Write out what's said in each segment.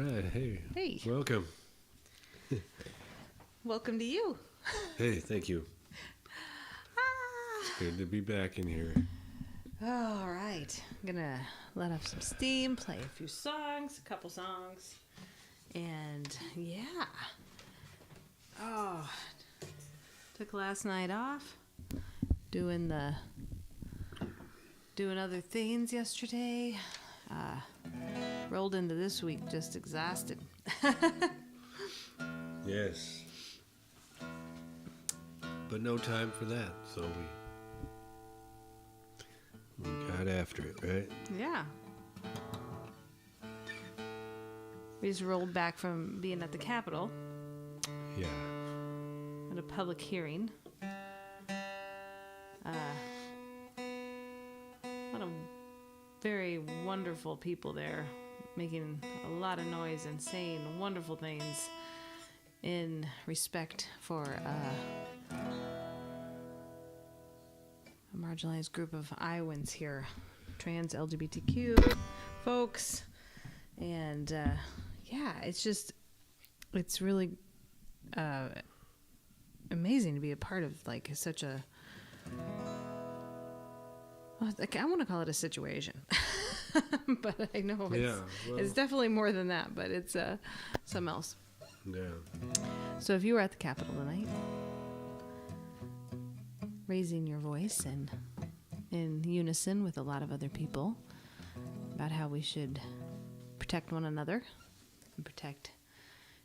right. Hey. Hey. Welcome. Welcome to you. Hey, thank you. It's good to be back in here. All right. I'm going to let off some steam, play a few songs, a couple songs. And yeah. Oh, took last night off. Doing other things yesterday. Rolled into this week just exhausted. Yes. But no time for that, so we got after it, right? Yeah. We just rolled back from being at the Capitol. Yeah. At a public hearing. A lot of very wonderful people there, making a lot of noise and saying wonderful things in respect for a marginalized group of Iowans here, trans LGBTQ folks, and yeah, it's really amazing to be a part of like such a. I want to call it a situation, but I know it's definitely more than that, but it's something else. Yeah. So if you were at the Capitol tonight, raising your voice and in unison with a lot of other people about how we should protect one another and protect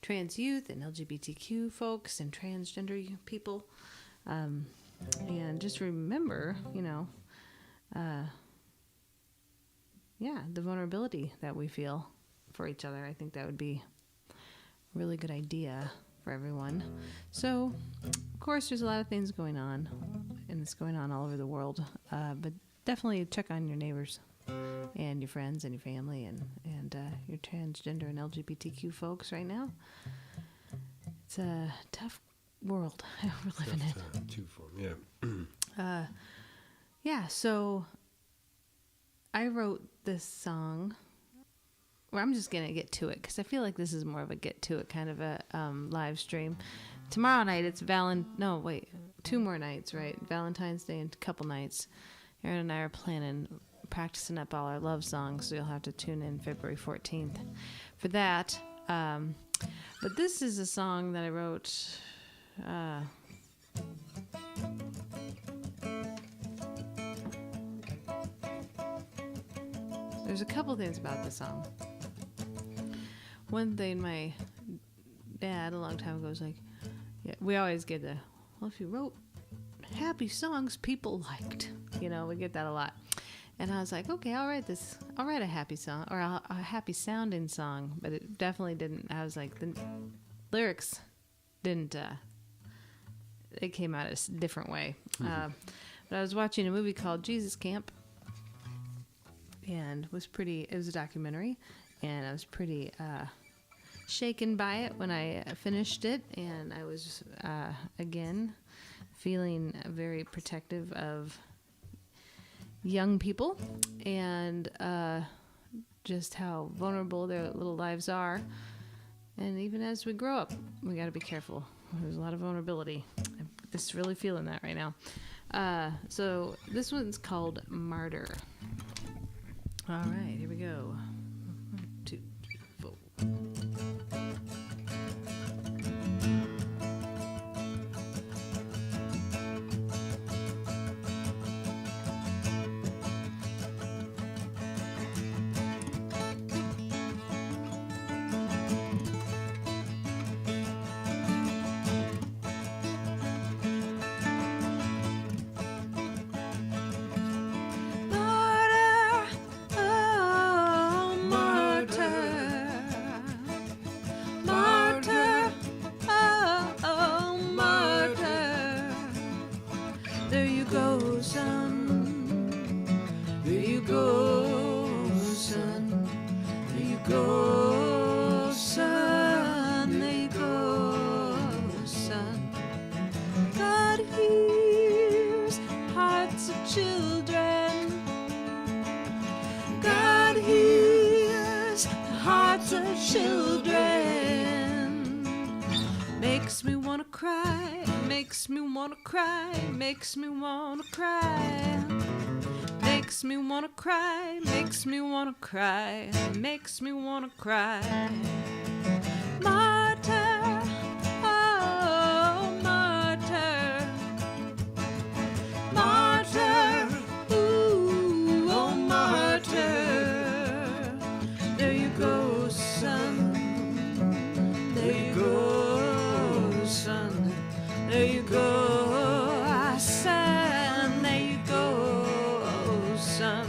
trans youth and LGBTQ folks and transgender people, and just remember, the vulnerability that we feel for each other. I think that would be a really good idea for everyone. So, of course, there's a lot of things going on, and it's going on all over the world, but definitely check on your neighbors and your friends and your family and your transgender and LGBTQ folks right now. It's a tough world we're living in. Too fun, yeah. Yeah, so I wrote this song. Well, I'm just going to get to it because I feel like this is more of a get to it kind of a live stream. Tomorrow night, it's 2 more nights, right? Valentine's Day and a couple nights. Aaron and I are practicing up all our love songs, so you'll have to tune in February 14th for that. But this is a song that I wrote... There's a couple things about this song. One thing, my dad a long time ago was like, yeah, we always get if you wrote happy songs people liked, we get that a lot. And I was like, okay, I'll write a happy song or a happy sounding song, but it definitely didn't. I was like, the lyrics didn't, they came out a different way. But I was watching a movie called Jesus Camp. And it was a documentary, and I was pretty shaken by it when I finished it, and I was, again, feeling very protective of young people, and just how vulnerable their little lives are, and even as we grow up, we got to be careful. There's a lot of vulnerability. I'm just really feeling that right now. So this one's called Martyr. All right, here we go. 1, 2, 3, 4. children. makes me wanna cry, makes me wanna cry, makes me wanna cry. Makes me wanna cry, makes me wanna cry, makes me wanna cry. Martyr, oh martyr, martyr, ooh, oh martyr. There you go, son. There you go, son. There you go, son. There you go, son.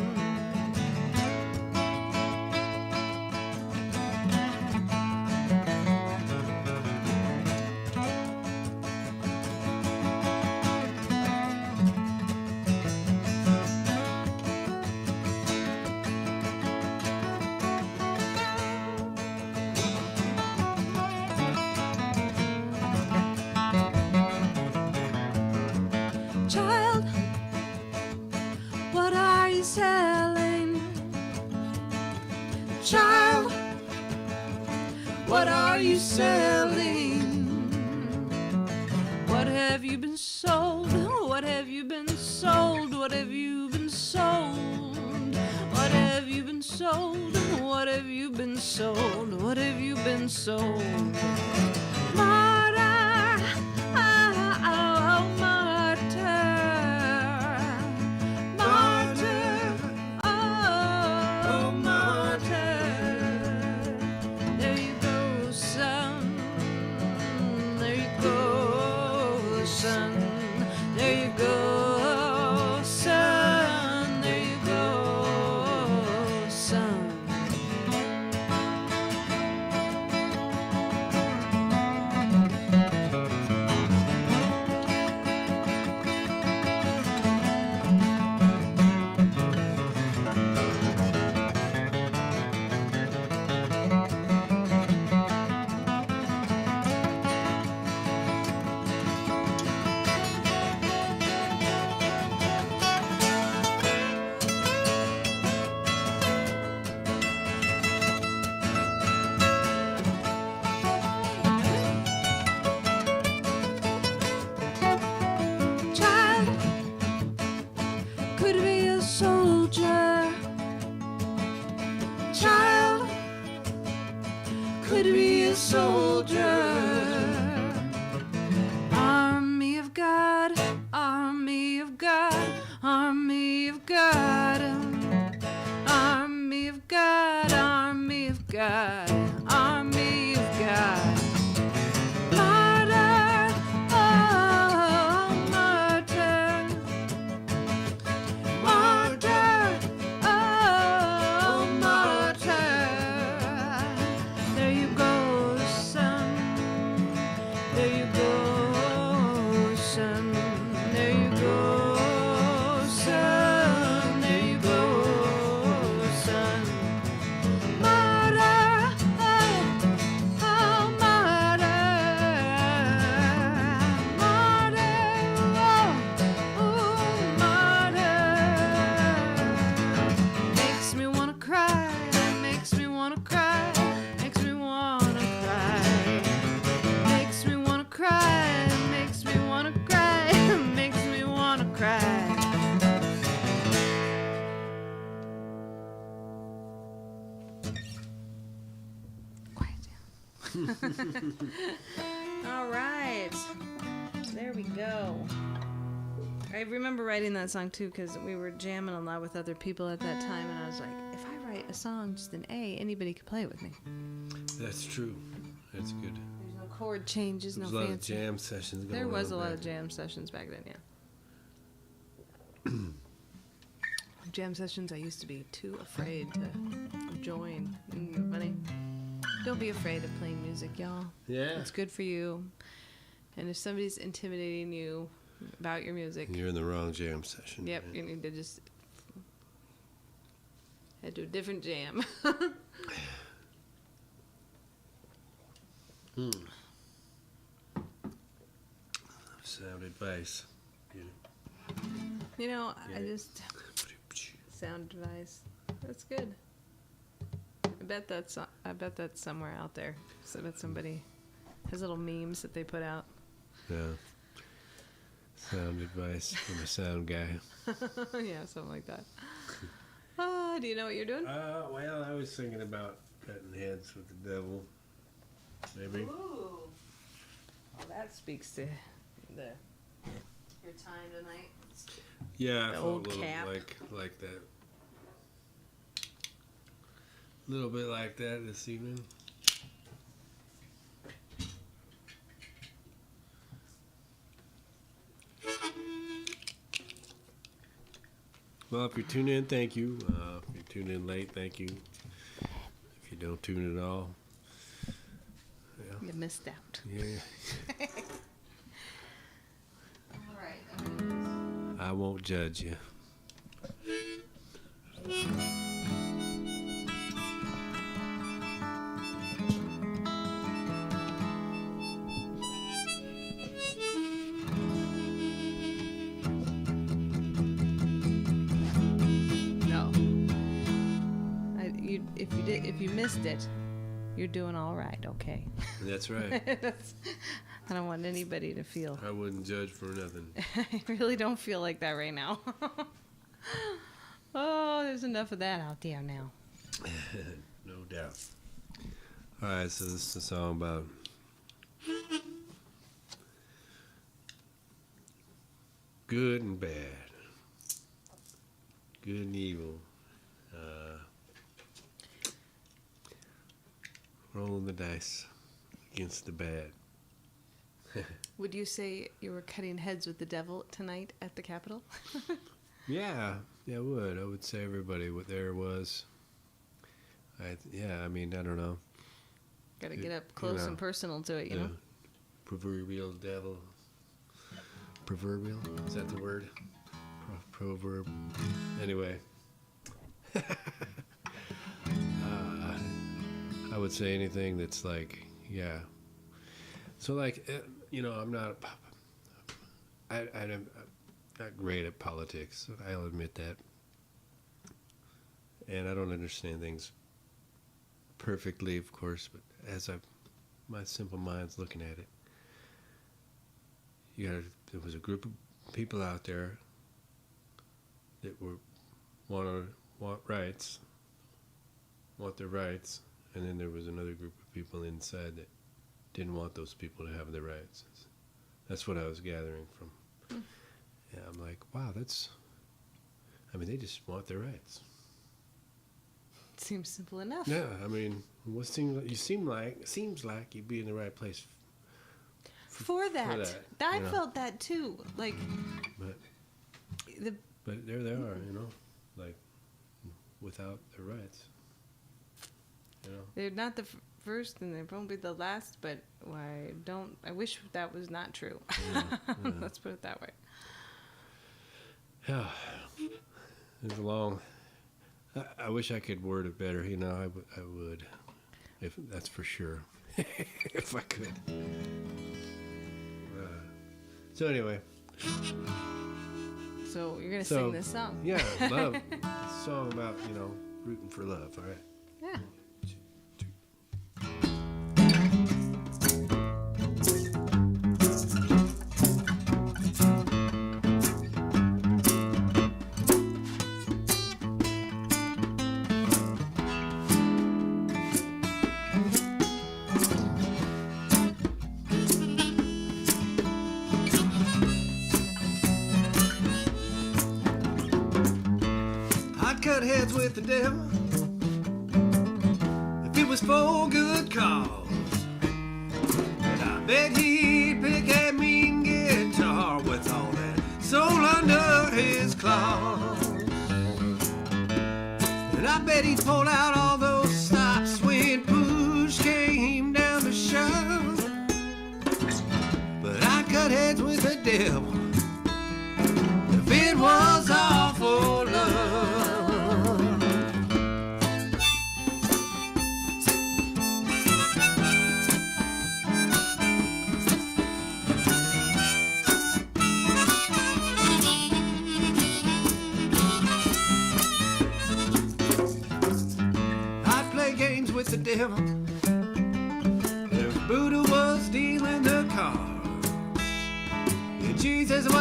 Child, what are you selling? Child, what are you selling? What have you been sold? What have you been sold? What have you been sold? What have you been sold? What have you been sold? What have you been sold? Martyr, oh, martyr, martyr, oh, martyr. There you go, son. There you go, son. There you go, son. There you go, son. Child could be a soldier. Child could be a soldier. Army of God, army of God, army of God, army of God, army of God, army of God. Martyr, oh martyr, martyr, oh martyr. There you go, son. There you go, son. There you go, son. There you go, son. Martyr, oh martyr, martyr, oh martyr. Makes me wanna cry, makes me wanna cry, makes me wanna cry, makes me wanna cry, makes me wanna cry, makes me wanna cry. Quiet down. All right, there we go. I remember writing that song too because we were jamming a lot with other people at that time, and I was like, if I write a song just in A, anybody could play it with me. That's true. That's good. There's no chord changes, There's no a lot of fancy. jam sessions going on. There was a lot back of jam sessions back then, yeah. Jam sessions I used to be too afraid to join. Funny. Don't be afraid of playing music, y'all. Yeah. It's good for you. And if somebody's intimidating you about your music, You're in the wrong jam session. yep, man. you need to just head to a different jam. Sound advice. You know, Yeah. I just sound device. That's good. I bet that's somewhere out there. So I bet somebody His little memes that they put out. Yeah. Sound advice from a sound guy. Yeah, something like that. Do you know what you're doing? Well, I was thinking about cutting heads with the devil. Maybe. Ooh. Well, that speaks to your time tonight. Yeah, I The felt old a little cap. like that. A little bit like that this evening. Well, if you tune in, thank you. If you tune in late, thank you. If you don't tune at all, You missed out. yeah, All right. I won't judge you. No. If you missed it, you're doing all right. Okay. That's right. I don't want anybody to feel. I wouldn't judge for nothing. I really don't feel like that right now. Oh, there's enough of that out there now. No doubt. All right, so this is a song about good and bad, good and evil, rolling the dice against the bad. Would you say you were cutting heads with the devil tonight at the Capitol? Yeah, I would. I would say everybody there was. I mean, I don't know. Got to get up close and personal to it, you know? Proverbial devil. Proverbial? Is that the word? Proverb. Anyway. I would say anything that's like, yeah. So like, I'm not, I'm not great at politics. I'll admit that. And I don't understand things perfectly, of course, but as my simple mind's looking at it, there was a group of people out there that want their rights, and then there was another group of people inside that didn't want those people to have their rights. That's what I was gathering from. Yeah, I'm like, wow, they just want their rights. Seems simple enough. Yeah, I mean, seems like you'd be in the right place for that. I felt that too. Like, but there they are, like without their rights. They're not the first, and they won't be the last. But I wish that was not true. Yeah. Let's put it that way. Yeah, it's long. I wish I could word it better. I would, if that's for sure, if I could. So anyway. So you're gonna sing this song? Yeah, love. A song about rooting for love. All right. Yeah. Cut heads with the devil if it was for good cause, and I bet he'd pick a mean guitar with all that soul under his claws, and I bet he'd pull out all those stops when push came down to shove. But I cut heads with the devil if it was all for love. With the devil, if Buddha was the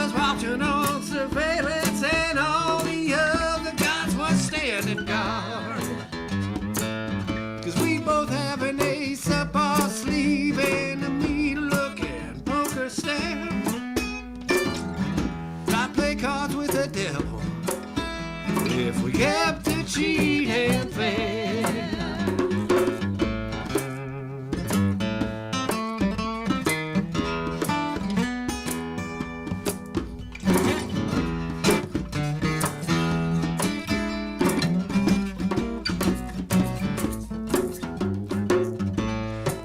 was watching on surveillance, and all the other gods were standing guard. 'Cause we both have an ace up our sleeve and a mean-looking poker stare. I play cards with the devil if we kept it cheat and fair.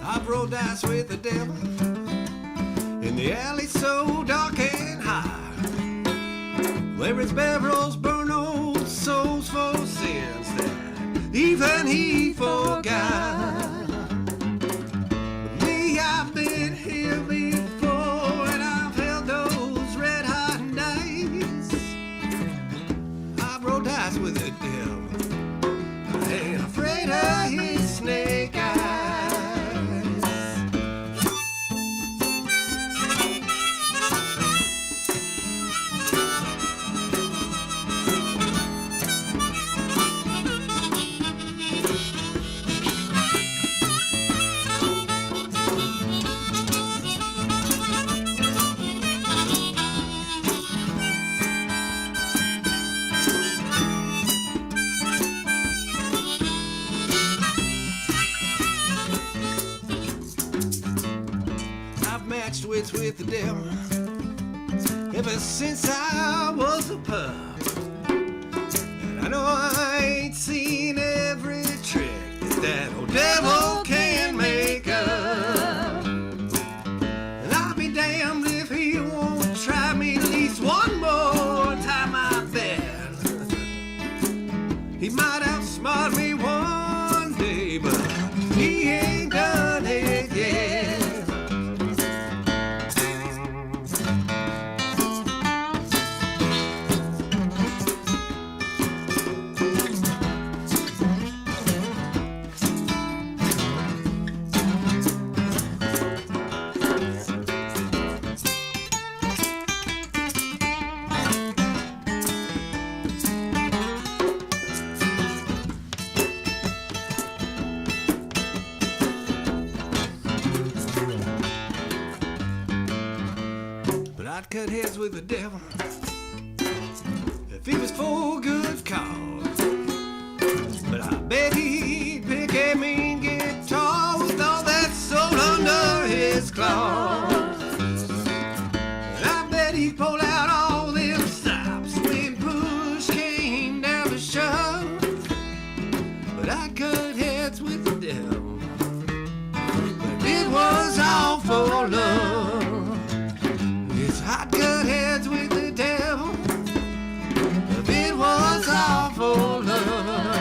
I've rolled dice with the devil in the alley so dark and high, where its barrels burn old souls for sins that even he forgot. With me, I've been here before, and I've held those red hot dice. I've rolled dice with the devil, I ain't afraid of his snake eyes. Matched wits with the devil ever since I was a pup, and I know I ain't seen every trick that old devil can make up. And I'll be damned if he won't try me at least one more time. I bet he might outsmart me one day, but he ain't done it yet. I'd cut heads with the devil if he was for a good cause, but I bet he'd pick a mean guitar with all that soul under his claws. And I bet he'd pull out all them stops when push came down to shove. But I cut heads with the devil, but it was all for love. I'd cut heads with the devil if it was all for love.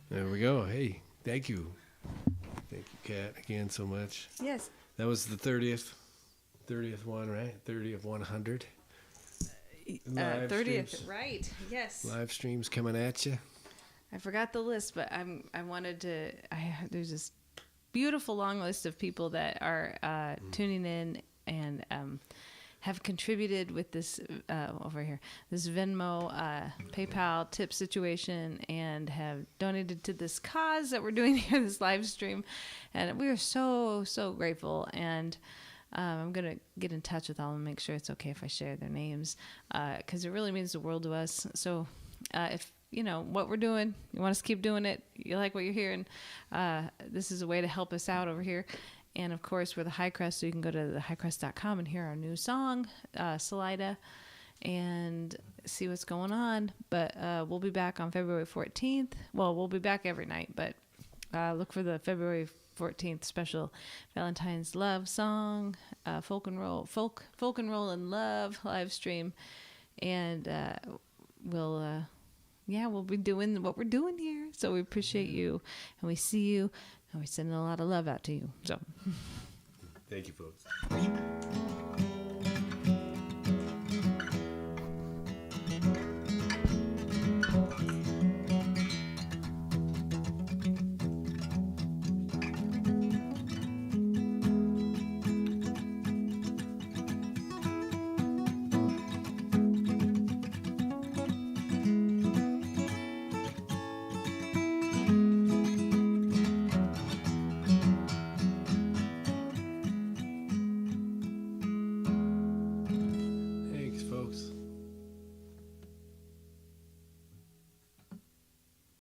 There we go. Hey, thank you. Thank you, Kat, again so much. Yes. That was the 30th one, right? 30th 100. 30th, right? Yes. Live streams coming at you. I forgot the list, but there's this beautiful long list of people that are tuning in and have contributed with this over here, this Venmo, PayPal tip situation, and have donated to this cause that we're doing here, this live stream. And we are so, so grateful. And I'm going to get in touch with all of them, make sure it's okay if I share their names, because it really means the world to us. So if you know what we're doing, you want us to keep doing it, you like what you're hearing, this is a way to help us out over here. And of course, we're the High Crest, so you can go to thehighcrest.com and hear our new song, Salida, and see what's going on. But we'll be back on February 14th. Well, we'll be back every night, but look for the February 14th special Valentine's Love song, folk and roll and love live stream, and we'll be doing what we're doing here. So we appreciate you, and we see you, and we're sending a lot of love out to you. So Thank you, folks.